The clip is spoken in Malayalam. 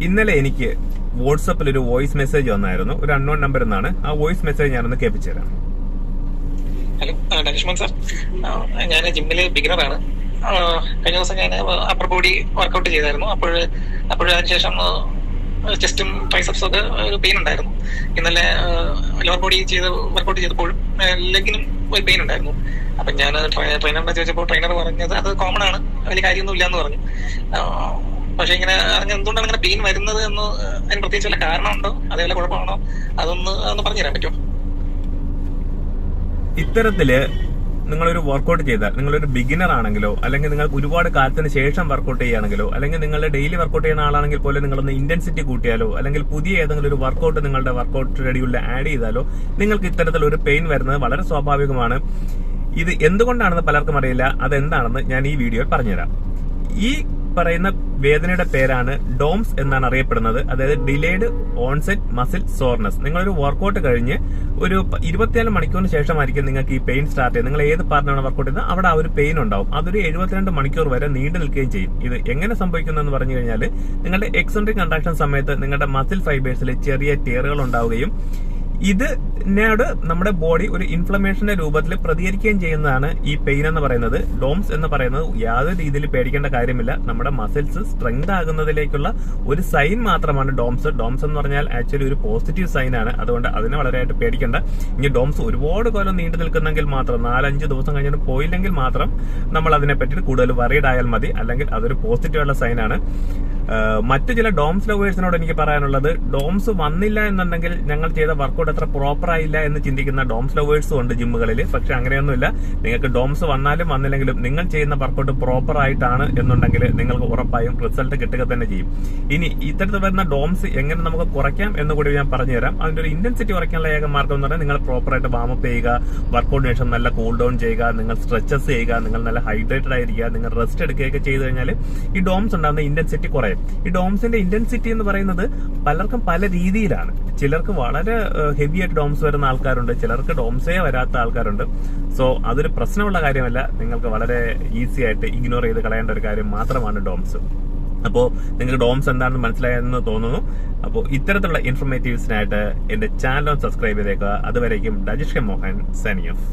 ഇന്നലെ എനിക്ക് വാട്സപ്പിൽ ഒരു വോയിസ് മെസ്സേജ് വന്നായിരുന്നു, ഒരു അൺനോൺ നമ്പർ എന്നാണ്. ആ വോയിസ് മെസ്സേജ് ഞാനൊന്ന് കേൾപ്പിച്ചു തരാം. ഹലോ ഡാനിഷ്മാൻ സാർ, ഞാൻ ജിമ്മില് ബിഗിനറാണ്. കഴിഞ്ഞ ദിവസം ഞാൻ അപ്പർ ബോഡി വർക്കൗട്ട് ചെയ്തായിരുന്നു. അതിനുശേഷം ചെസ്റ്റും ട്രൈസെപ്സും ഒക്കെ ഒരു പെയിൻ ഉണ്ടായിരുന്നു. ഇന്നലെ ലോവർ ബോഡി വർക്കൗട്ട് ചെയ്തപ്പോഴും ലെഗിനും ഒരു പെയിൻ ഉണ്ടായിരുന്നു. അപ്പൊ ഞാൻ ട്രെയിനറിനെ ചോദിച്ചപ്പോൾ ട്രെയിനർ പറഞ്ഞത് അത് കോമൺ ആണ്, വലിയ കാര്യമൊന്നും ഇല്ല എന്ന് പറഞ്ഞു. പക്ഷെ ഇങ്ങനെ എന്തുകൊണ്ടാണ് ഇങ്ങനെ പെയിൻ വരുന്നത് എന്ന് അതിന് പ്രത്യേകിച്ച് വല്ല കാരണമുണ്ടോ, അതേപോലെ കുഴപ്പമാണോ, അതൊന്ന് പറഞ്ഞു തരാൻ പറ്റുമോ? ഇത്തരത്തില് നിങ്ങളൊരു വർക്കൗട്ട് ചെയ്താൽ, നിങ്ങളൊരു ബിഗിനർ ആണെങ്കിലോ, അല്ലെങ്കിൽ നിങ്ങൾക്ക് ഒരുപാട് കാലത്തിന് ശേഷം വർക്കൗട്ട് ചെയ്യുകയാണെങ്കിലോ, അല്ലെങ്കിൽ നിങ്ങൾ ഡെയിലി വർക്കൗട്ട് ചെയ്യുന്ന ആളാണെങ്കിൽ പോലും നിങ്ങളൊന്ന് ഇന്റൻസിറ്റി കൂട്ടിയാലോ, അല്ലെങ്കിൽ പുതിയ ഏതെങ്കിലും ഒരു വർക്കൗട്ട് നിങ്ങളുടെ വർക്കൗട്ട് ഷെഡ്യൂളിൽ ആഡ് ചെയ്താലോ നിങ്ങൾക്ക് ഇത്തരത്തിലൊരു പെയിൻ വരുന്നത് വളരെ സ്വാഭാവികമാണ്. ഇത് എന്തുകൊണ്ടാണെന്ന് പലർക്കും അറിയില്ല. അതെന്താണെന്ന് ഞാൻ ഈ വീഡിയോയിൽ പറഞ്ഞുതരാം. ഈ പറയുന്ന വേദനയുടെ പേരാണ് ഡോംസ് എന്നാണ് അറിയപ്പെടുന്നത്. അതായത് ഡിലേഡ് ഓൺസെറ്റ് മസിൽ സോർനെസ്. നിങ്ങളൊരു വർക്കൗട്ട് കഴിഞ്ഞ് ഒരു 24 മണിക്കൂറിന് ശേഷമായിരിക്കും നിങ്ങൾക്ക് ഈ പെയിൻ സ്റ്റാർട്ട് ചെയ്യുന്നത്. നിങ്ങൾ ഏത് പാർട്ടിനാണ് വർക്കൗട്ട് ചെയ്യുന്നത് അവിടെ ആ ഒരു പെയിൻ ഉണ്ടാവും. അതൊരു 72 മണിക്കൂർ വരെ നീണ്ടു നിൽക്കുകയും ചെയ്യും. ഇത് എങ്ങനെ സംഭവിക്കുന്നതെന്ന് പറഞ്ഞു കഴിഞ്ഞാൽ, നിങ്ങളുടെ എക്സെൻട്രിക് കൺട്രാക്ഷൻ സമയത്ത് നിങ്ങളുടെ മസിൽ ഫൈബേഴ്സിൽ ചെറിയ ടീറുകൾ ഉണ്ടാവുകയും ഇതിനോട് നമ്മുടെ ബോഡി ഒരു ഇൻഫ്ലമേഷന്റെ രൂപത്തിൽ പ്രതികരിക്കുകയും ചെയ്യുന്നതാണ് ഈ പെയിൻ എന്ന് പറയുന്നത്. ഡോംസ് എന്ന് പറയുന്നത് യാതൊരു രീതിയിൽ പേടിക്കേണ്ട കാര്യമില്ല. നമ്മുടെ മസിൽസ് സ്ട്രെങ്ത് ആകുന്നതിലേക്കുള്ള ഒരു സൈൻ മാത്രമാണ് ഡോംസ്. ഡോംസ് എന്ന് പറഞ്ഞാൽ ആക്ച്വലി ഒരു പോസിറ്റീവ് സൈൻ ആണ്. അതുകൊണ്ട് അതിനെ വളരെയായിട്ട് പേടിക്കേണ്ട. ഇനി ഡോംസ് ഒരുപാട് കാലം നീണ്ടു നിൽക്കുന്നെങ്കിൽ മാത്രം, 4-5 ദിവസം കഴിഞ്ഞിട്ട് പോയില്ലെങ്കിൽ മാത്രം നമ്മൾ അതിനെ പറ്റി കൂടുതൽ വറീഡ് ആയാൽ മതി. അല്ലെങ്കിൽ അതൊരു പോസിറ്റീവ് ഉള്ള സൈൻ ആണ്. മറ്റു ചില ഡോംസ് ലവേഴ്സിനോട് എനിക്ക് പറയാനുള്ളത്, ഡോംസ് വന്നില്ല എന്നുണ്ടെങ്കിൽ ഞങ്ങൾ ചെയ്ത വർക്കൗട്ട് അത്ര പ്രോപ്പർ ആയില്ല എന്ന് ചിന്തിക്കുന്ന ഡോംസ് ലവേഴ്സും ഉണ്ട് ജിമ്മുകളിൽ. പക്ഷെ അങ്ങനെയൊന്നുമില്ല. നിങ്ങൾക്ക് ഡോംസ് വന്നാലും വന്നില്ലെങ്കിലും നിങ്ങൾ ചെയ്യുന്ന വർക്കൗട്ട് പ്രോപ്പർ ആയിട്ടാണ് എന്നുണ്ടെങ്കിൽ നിങ്ങൾക്ക് ഉറപ്പായും റിസൾട്ട് കിട്ടുക തന്നെ ചെയ്യും. ഇനി ഇത്തരത്തിൽ വരുന്ന ഡോംസ് എങ്ങനെ നമുക്ക് കുറയ്ക്കാം എന്ന് കൂടി ഞാൻ പറഞ്ഞുതരാം. അതിന്റെ ഒരു ഇന്റൻസിറ്റി കുറയ്ക്കാനുള്ള ഏക മാർഗം എന്ന് പറഞ്ഞാൽ നിങ്ങൾ പ്രോപ്പറായിട്ട് വാമപ്പ് ചെയ്യുക, വർക്കൗട്ടിന് ശേഷം നല്ല കൂൾ ഡൗൺ ചെയ്യുക, നിങ്ങൾ സ്ട്രെച്ചസ് ചെയ്യുക, നിങ്ങൾ നല്ല ഹൈഡ്രേറ്റഡ് ആയിരിക്കുക, നിങ്ങൾ റെസ്റ്റ് എടുക്കുകയൊക്കെ ചെയ്തു കഴിഞ്ഞാൽ ഈ ഡോംസ് ഉണ്ടാകുന്ന ഇന്റൻസിറ്റി കുറയും. ഈ ഡോംസിന്റെ ഇന്റൻസിറ്റി എന്ന് പറയുന്നത് പലർക്കും പല രീതിയിലാണ്. ചിലർക്ക് വളരെ ഹെവി ആയിട്ട് ഡോംസ് വരുന്ന ആൾക്കാരുണ്ട്, ചിലർക്ക് ഡോംസേ വരാത്ത ആൾക്കാരുണ്ട്. സോ അതൊരു പ്രശ്നമുള്ള കാര്യമല്ല. നിങ്ങൾക്ക് വളരെ ഈസി ആയിട്ട് ഇഗ്നോർ ചെയ്ത് കളയേണ്ട ഒരു കാര്യം മാത്രമാണ് ഡോംസ്. അപ്പോൾ നിങ്ങൾക്ക് ഡോംസ് എന്താണെന്ന് മനസ്സിലായെന്ന് തോന്നുന്നു. അപ്പോൾ ഇത്തരത്തിലുള്ള ഇൻഫർമേറ്റീവ്സിനായിട്ട് എന്റെ ചാനൽ സബ്സ്ക്രൈബ് ചെയ്തേക്കുക. അതുവരേക്കും Rajesh K Mohan signing of.